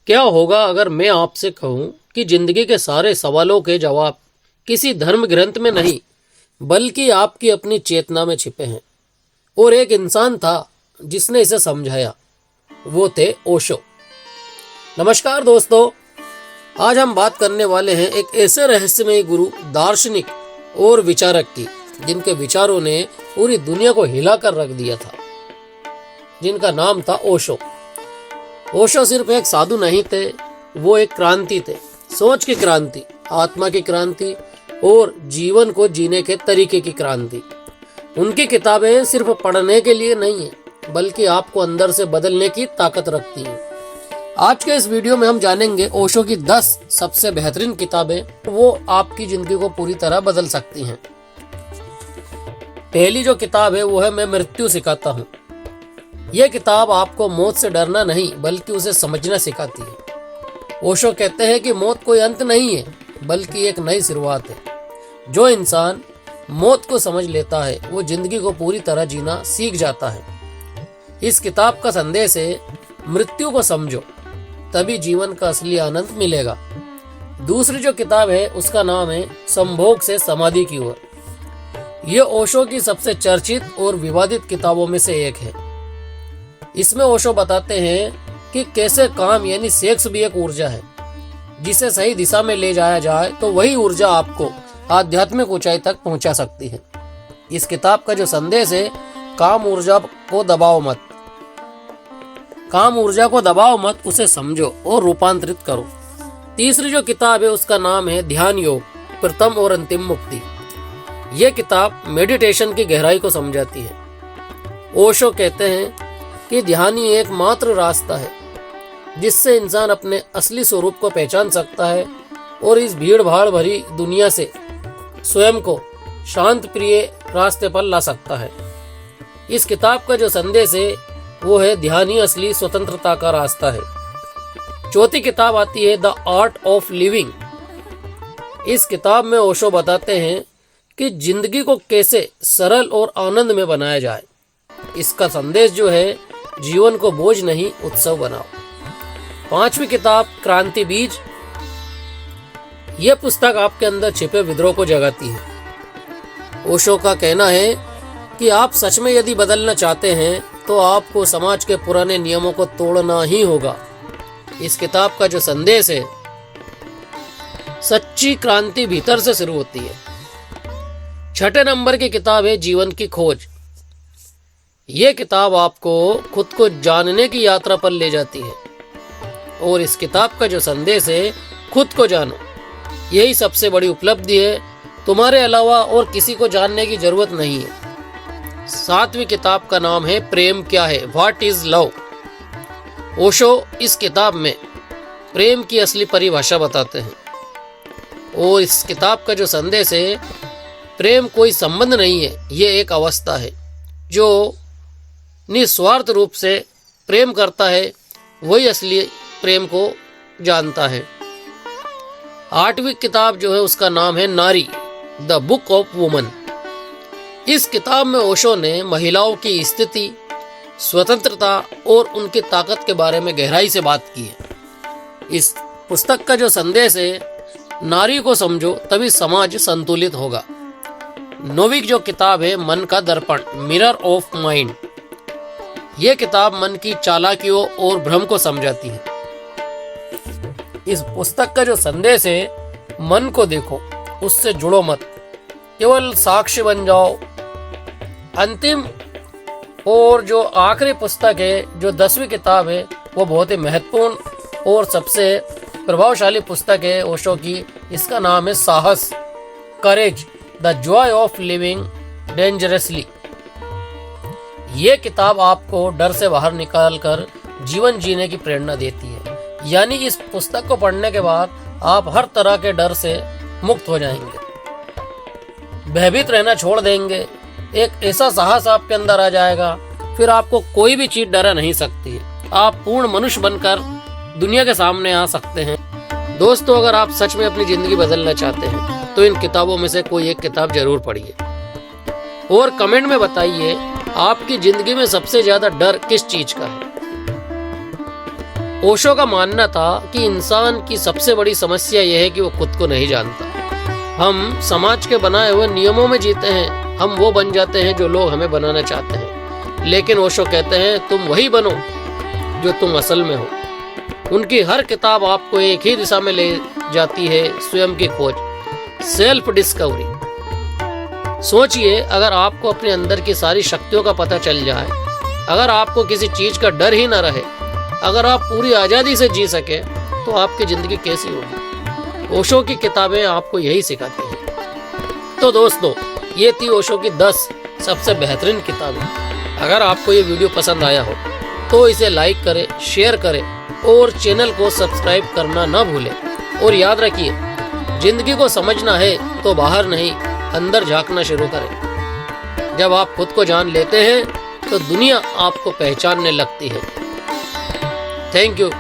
क्या होगा अगर मैं आपसे कहूं कि जिंदगी के सारे सवालों के जवाब किसी धर्म ग्रंथ में नहीं बल्कि आपकी अपनी चेतना में छिपे हैं। और एक इंसान था जिसने इसे समझाया, वो थे ओशो। नमस्कार दोस्तों, आज हम बात करने वाले हैं एक ऐसे रहस्यमय गुरु, दार्शनिक और विचारक की जिनके विचारों ने पूरी दुनिया को हिलाकर रख दिया था, जिनका नाम था ओशो। ओशो सिर्फ एक साधु नहीं थे, वो एक क्रांति थे। सोच की क्रांति, आत्मा की क्रांति और जीवन को जीने के तरीके की क्रांति। उनकी किताबें सिर्फ पढ़ने के लिए नहीं है बल्कि आपको अंदर से बदलने की ताकत रखती हैं। आज के इस वीडियो में हम जानेंगे ओशो की 10 सबसे बेहतरीन किताबें, वो आपकी जिंदगी को पूरी तरह बदल सकती हैं। पहली जो किताब है वो है मैं मृत्यु सिखाता हूँ। यह किताब आपको मौत से डरना नहीं बल्कि उसे समझना सिखाती है। ओशो कहते हैं कि मौत कोई अंत नहीं है बल्कि एक नई शुरुआत है। जो इंसान मौत को समझ लेता है वो जिंदगी को पूरी तरह जीना सीख जाता है। इस किताब का संदेश है, मृत्यु को समझो तभी जीवन का असली आनंद मिलेगा। दूसरी जो किताब है उसका नाम है संभोग से समाधि की ओर। यह ओशो की सबसे चर्चित और विवादित किताबों में से एक है। इसमें ओशो बताते हैं कि कैसे काम यानी सेक्स भी एक ऊर्जा है, जिसे सही दिशा में ले जाया जाए तो वही ऊर्जा आपको आध्यात्मिक ऊंचाई तक पहुंचा सकती है। इस किताब का जो संदेश है, काम ऊर्जा को दबाओ मत। काम ऊर्जा को दबाओ मत, उसे समझो और रूपांतरित करो। तीसरी जो किताब है उसका नाम है ध्यान योग, प्रथम और अंतिम मुक्ति। यह किताब मेडिटेशन की गहराई को समझाती है। ओशो कहते हैं कि ध्यान ही एकमात्र रास्ता है जिससे इंसान अपने असली स्वरूप को पहचान सकता है और इस भीड़ भाड़ भरी दुनिया से स्वयं को शांत प्रिय रास्ते पर ला सकता है। इस किताब का जो संदेश है वो है, ध्यान ही असली स्वतंत्रता का रास्ता है। चौथी किताब आती है द आर्ट ऑफ लिविंग। इस किताब में ओशो बताते हैं कि जिंदगी को कैसे सरल और आनंद में बनाया जाए। इसका संदेश जो है, जीवन को बोझ नहीं उत्सव बनाओ। पांचवी किताब क्रांति बीज। यह पुस्तक आपके अंदर छिपे विद्रोह को जगाती है। ओशो का कहना है कि आप सच में यदि बदलना चाहते हैं तो आपको समाज के पुराने नियमों को तोड़ना ही होगा। इस किताब का जो संदेश है, सच्ची क्रांति भीतर से शुरू होती है। छठे नंबर की किताब है जीवन की खोज। यह किताब आपको खुद को जानने की यात्रा पर ले जाती है और इस किताब का जो संदेश है, खुद को जानो, यही सबसे बड़ी उपलब्धि है। तुम्हारे अलावा और किसी को जानने की जरूरत नहीं है। सातवीं किताब का नाम है प्रेम क्या है, व्हाट इज लव। ओशो इस किताब में प्रेम की असली परिभाषा बताते हैं और इस किताब का जो संदेश है, प्रेम कोई संबंध नहीं है, ये एक अवस्था है। जो निस्वार्थ रूप से प्रेम करता है वही असली प्रेम को जानता है। आठवीं किताब जो है उसका नाम है नारी, द बुक ऑफ वुमन। इस किताब में ओशो ने महिलाओं की स्थिति, स्वतंत्रता और उनकी ताकत के बारे में गहराई से बात की है। इस पुस्तक का जो संदेश है, नारी को समझो तभी समाज संतुलित होगा। नौवीं जो किताब है मन का दर्पण, मिरर ऑफ माइंड। यह किताब मन की चालाकियों और भ्रम को समझाती है। इस पुस्तक का जो संदेश है, मन को देखो, उससे जुड़ो मत, केवल साक्ष्य बन जाओ। अंतिम और जो आखिरी पुस्तक है, जो 10वीं किताब है, वो बहुत ही महत्वपूर्ण और सबसे प्रभावशाली पुस्तक है ओशो की। इसका नाम है साहस, courage, the joy of living dangerously. ये किताब आपको डर से बाहर निकालकर जीवन जीने की प्रेरणा देती है। यानी इस पुस्तक को पढ़ने के बाद आप हर तरह के डर से मुक्त हो जाएंगे, भयभीत रहना छोड़ देंगे। एक ऐसा साहस आपके अंदर आ जाएगा, फिर आपको कोई भी चीज डरा नहीं सकती है। आप पूर्ण मनुष्य बनकर दुनिया के सामने आ सकते हैं। दोस्तों, अगर आप सच में अपनी जिंदगी बदलना चाहते हैं तो इन किताबों में से कोई एक किताब जरूर पढ़िए और कमेंट में बताइए आपकी जिंदगी में सबसे ज्यादा डर किस चीज का है। ओशो का मानना था कि इंसान की सबसे बड़ी समस्या यह है कि वो खुद को नहीं जानता। हम समाज के बनाए हुए नियमों में जीते हैं, हम वो बन जाते हैं जो लोग हमें बनाना चाहते हैं। लेकिन ओशो कहते हैं तुम वही बनो जो तुम असल में हो। उनकी हर किताब आपको एक ही दिशा में ले जाती है, स्वयं की खोज, सेल्फ डिस्कवरी। सोचिए, अगर आपको अपने अंदर की सारी शक्तियों का पता चल जाए, अगर आपको किसी चीज का डर ही ना रहे, अगर आप पूरी आजादी से जी सके, तो आपकी जिंदगी कैसी होगी? ओशो की किताबें आपको यही सिखाती हैं। तो दोस्तों, ये थी ओशो की 10 सबसे बेहतरीन किताबें। अगर आपको ये वीडियो पसंद आया हो तो इसे लाइक करें, शेयर करें और चैनल को सब्सक्राइब करना ना भूलें। और याद रखिए, जिंदगी को समझना है तो बाहर नहीं, अंदर झांकना शुरू करें। जब आप खुद को जान लेते हैं तो दुनिया आपको पहचानने लगती है। Thank you.